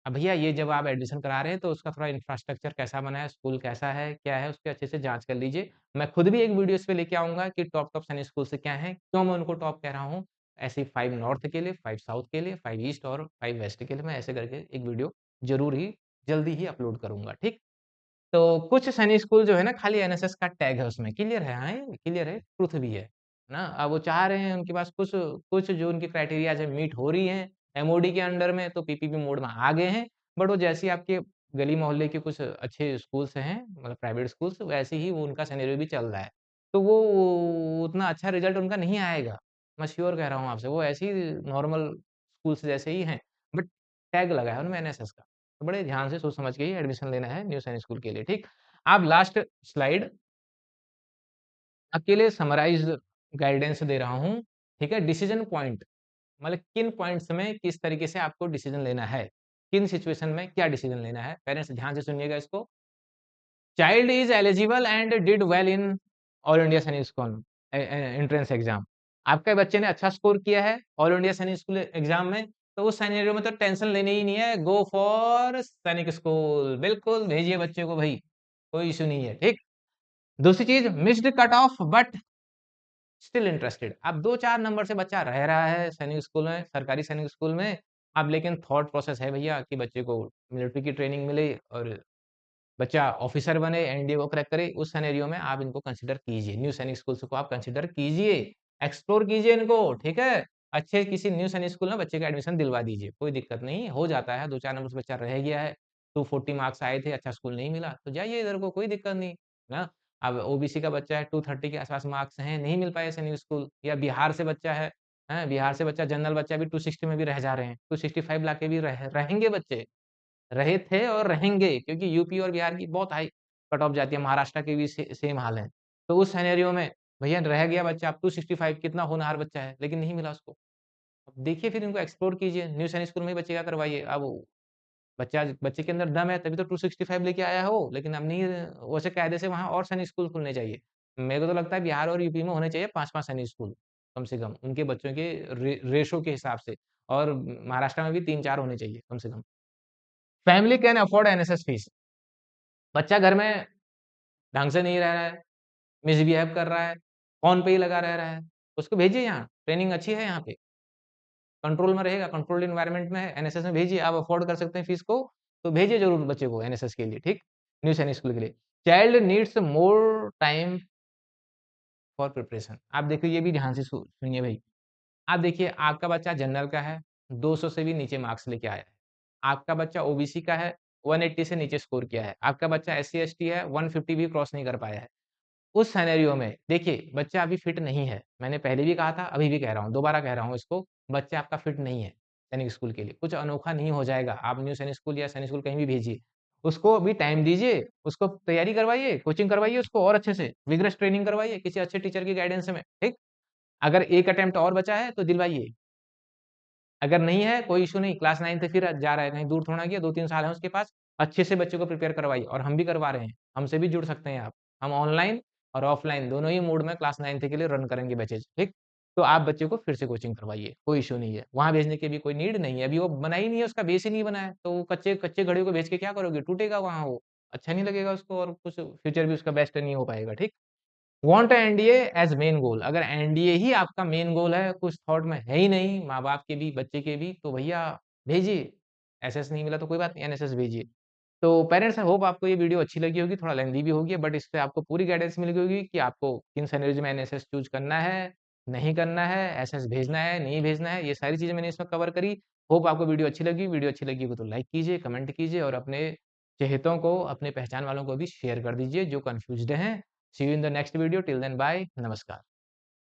अब भैया ये जब आप एडमिशन करा रहे हैं तो उसका थोड़ा इंफ्रास्ट्रक्चर कैसा बना है, स्कूल कैसा है, क्या है, उसकी अच्छे से जाँच कर लीजिए। मैं खुद भी एक वीडियो इस पे लेके आऊँगा कि टॉप सैनिक स्कूल से क्या है, क्यों मैं उनको टॉप कह रहा हूँ। ऐसे ही 5 नॉर्थ के लिए, 5 साउथ के लिए, 5 ईस्ट और 5 वेस्ट के लिए मैं ऐसे करके एक वीडियो ज़रूर ही जल्दी ही अपलोड करूँगा, ठीक? तो कुछ सैनिक स्कूल जो है ना खाली एनएसएस का टैग है उसमें, क्लियर है, हाँ, क्लियर है, ट्रुथ भी है ना? अब वो चाह रहे हैं उनके पास कुछ कुछ जो उनकी क्राइटेरियाज़ है मीट हो रही हैं, एमओडी के अंडर में तो पीपीपी मोड में आ गए हैं, बट वो जैसे ही आपके गली मोहल्ले के कुछ अच्छे स्कूल्स हैं, मतलब प्राइवेट स्कूल्स, वैसे ही वो उनका सिनेरियो भी चल रहा है। तो वो उतना अच्छा रिज़ल्ट उनका नहीं आएगा, मैं श्योर कह रहा हूँ आपसे, वो ऐसे ही नॉर्मल स्कूल्स जैसे ही हैं, बट टैग लगा है उनमें एनएसएस का। तो बड़े ध्यान से सोच समझ के ही एडमिशन लेना है न्यू सैनिक स्कूल के लिए, ठीक? अब लास्ट स्लाइड आपके लिए समराइज़्ड गाइडेंस दे रहा हूँ, ठीक है? डिसीज़न पॉइंट मतलब किन पॉइंट्स में किस तरीके से आपको डिसीज़न लेना है, किन सिचुएशन में क्या डिसीज़न लेना है। पेरेंट्स ध्यान से सुनिएगा इसको। Child is eligible and did well in all India सैनिक स्कूल एंट्रेंस एग्ज़ाम। आपके बच्चे ने अच्छा स्कोर किया है ऑल इंडिया सैनिक स्कूल एग्ज़ाम में, तो उस सिनेरियो में तो टेंशन लेनी ही नहीं है, गो फॉर सैनिक स्कूल। बिल्कुल भेजिए बच्चे को भई, कोई इश्यू नहीं है, ठीक? दूसरी चीज़ missed cut off but still interested. अब 2-4 नंबर से बच्चा रह रहा है सैनिक स्कूल में, सरकारी सैनिक स्कूल में, अब लेकिन थॉट प्रोसेस है भैया कि बच्चे को मिलिट्री की ट्रेनिंग मिले और बच्चा ऑफिसर बने, एनडीए को क्रैक करे, उस सिनेरियो में आप इनको कंसीडर कीजिए। न्यू सैनिक स्कूल्स को आप कंसीडर कीजिए, एक्सप्लोर कीजिए इनको, ठीक है? अच्छे किसी न्यू सैनिक स्कूल में बच्चे का एडमिशन दिलवा दीजिए, कोई दिक्कत नहीं, हो जाता है, 2-4 नंबर से बच्चा रह गया है, 240 मार्क्स आए थे, अच्छा स्कूल नहीं मिला, तो जाइए इधर को, कोई दिक्कत नहीं, ना? अब ओबीसी का बच्चा है, 230 के आस-पास मार्क्स हैं, नहीं मिल पाए सैनिक स्कूल या बिहार से बच्चा है, हैं? बिहार से बच्चा जनरल बच्चा भी 260 में भी रह जा रहे हैं, 265 लाके भी रहेंगे बच्चे। रहे थे और रहेंगे क्योंकि यूपी और बिहार की बहुत हाई कट ऑफ जाती है, महाराष्ट्र के भी सेम हाल है। तो उस सिनेरियो में भैया रह गया बच्चा अब 265 कितना होनहार बच्चा है, लेकिन नहीं मिला उसको। अब देखिए फिर इनको एक्सप्लोर कीजिए, न्यू सैनिक स्कूल में ही बच्चे का करवाइए। अब बच्चा बच्चे के अंदर दम है तभी तो 265 लेके आया है वो, लेकिन अब नहीं वैसे कायदे से वहाँ और सैनिक स्कूल खुलने चाहिए। मेरे को तो लगता है बिहार और यूपी में होने चाहिए 5-5 सैनिक स्कूल, कम से कम उनके बच्चों के रेशो के हिसाब से और महाराष्ट्र में भी 3-4 होने चाहिए कम से कम। Family can afford NSS fees. बच्चा घर में ढंग से नहीं रह रहा है, मिसबिहेव कर रहा है, फ़ोन पे ही लगा रह रहा है, उसको भेजिए यहाँ, ट्रेनिंग अच्छी है यहाँ पे, कंट्रोल में रहेगा, कंट्रोल्ड एनवायरनमेंट में है, एनएसएस में भेजिए, आप अफ़ोर्ड कर सकते हैं फीस को, तो भेजिए ज़रूर बच्चे को एनएसएस के लिए, ठीक? न्यू सैनिक स्कूल के लिए। Child needs more time for preparation. आप देखिए ये भी ध्यान से सुनिए भई। आप देखिए आपका बच्चा जनरल का है, 200 से भी नीचे मार्क्स लेके आया है। आपका बच्चा ओबीसी का है, 180 से नीचे स्कोर किया है। आपका बच्चा एससी-एसटी है, 150 भी क्रॉस नहीं कर पाया है। उस सिनेरियो में देखिए बच्चा अभी फिट नहीं है। मैंने पहले भी कहा था, अभी भी कह रहा हूँ, दोबारा कह रहा हूँ इसको, बच्चा आपका फिट नहीं है सैनिक स्कूल के लिए। कुछ अनोखा नहीं हो जाएगा। आप न्यू सैनिक स्कूल या सैनिक स्कूल कहीं भी भेजिए। उसको अभी टाइम दीजिए, उसको तैयारी करवाइए, कोचिंग करवाइए उसको और अच्छे से, विगरस ट्रेनिंग करवाइए किसी अच्छे टीचर की गाइडेंस में, ठीक? अगर 1 अटेम्प्ट और बचा है तो दिलवाइए। अगर नहीं है, कोई इश्यू नहीं, क्लास 9 से फिर जा रहा है, कहीं दूर थोड़ा ना गया, 2-3 साल हैं उसके पास, अच्छे से बच्चे को प्रिपेयर करवाइए और हम भी करवा रहे हैं, हमसे भी जुड़ सकते हैं आप। हम ऑनलाइन और ऑफलाइन दोनों ही मोड में क्लास 9th के लिए रन करेंगे बैचेज़, ठीक? तो आप बच्चे को फिर से कोचिंग करवाइए, कोई इश्यू नहीं है। वहाँ भेजने की भी कोई नीड नहीं है, अभी वो बना ही नहीं है, उसका बेस ही नहीं बना है, तो वो कच्चे कच्चे घड़े को भेज के क्या करोगे? टूटेगा वहाँ वो, अच्छा नहीं लगेगा उसको और कुछ फ्यूचर भी उसका बेस्ट नहीं हो पाएगा, ठीक? Want NDA as main goal अगर एनडीए ही आपका मेन गोल है, कुछ थॉट में है ही नहीं, माँ-बाप के भी, बच्चे के भी, तो भैया भेजिए। एसएस नहीं मिला तो कोई बात नहीं, एनएसएस भेजिए। तो पेरेंट्स आई होप आपको ये वीडियो अच्छी लगी होगी, थोड़ा लेंथी भी होगी बट इससे आपको पूरी गाइडेंस मिल गई होगी कि आपको किन सिनेरियोज़ में एनएसएस चूज़ करना है, नहीं करना है, एसएस भेजना है, नहीं भेजना है, ये सारी चीज़ें मैंने इसमें कवर करी। होप आपको वीडियो अच्छी लगी हो तो लाइक कीजिए, कमेंट कीजिए और अपने चहेतों को, अपने पहचान वालों को भी शेयर कर दीजिए जो कन्फ्यूज़्ड हैं। See you in the next video till then bye नमस्कार।